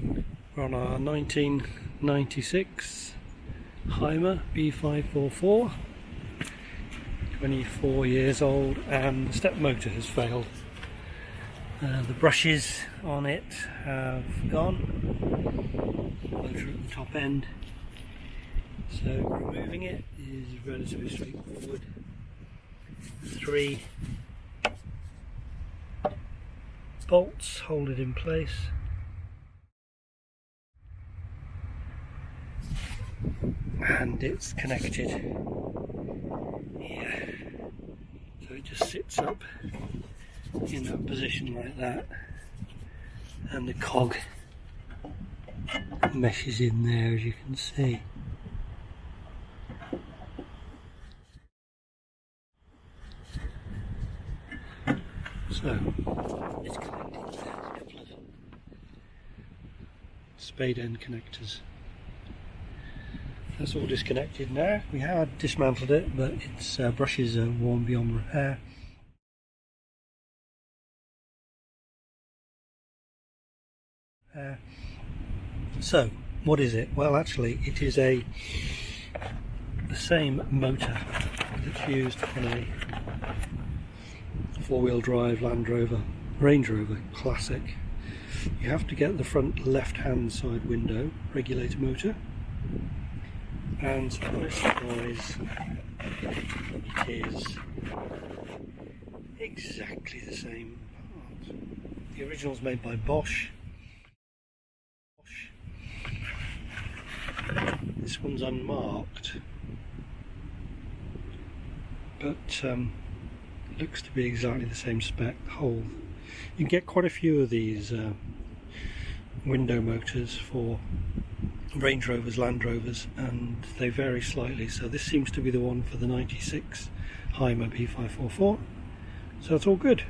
We're on our 1996 Hymer B544, 24 years old, and the step motor has failed. The brushes on it have gone, motor at the top end, so removing it is relatively straightforward. 3 bolts hold it in place. And it's connected here, so it just sits up in that position like that, and the cog meshes in there, as you can see. So it's connected. There's a couple of spade end connectors. That's all disconnected now. We had dismantled it, but its brushes are worn beyond repair. So, what is it? Well, actually, it is the same motor that's used on a four-wheel drive Land Rover, Range Rover Classic. You have to get the front left-hand side window regulator motor. And surprise, it is exactly the same part. The original is made by Bosch. This one's unmarked, but looks to be exactly the same spec. Whole. You can get quite a few of these window motors for Range Rovers, Land Rovers, and they vary slightly, so this seems to be the one for the 96 Hymer B544, so it's all good.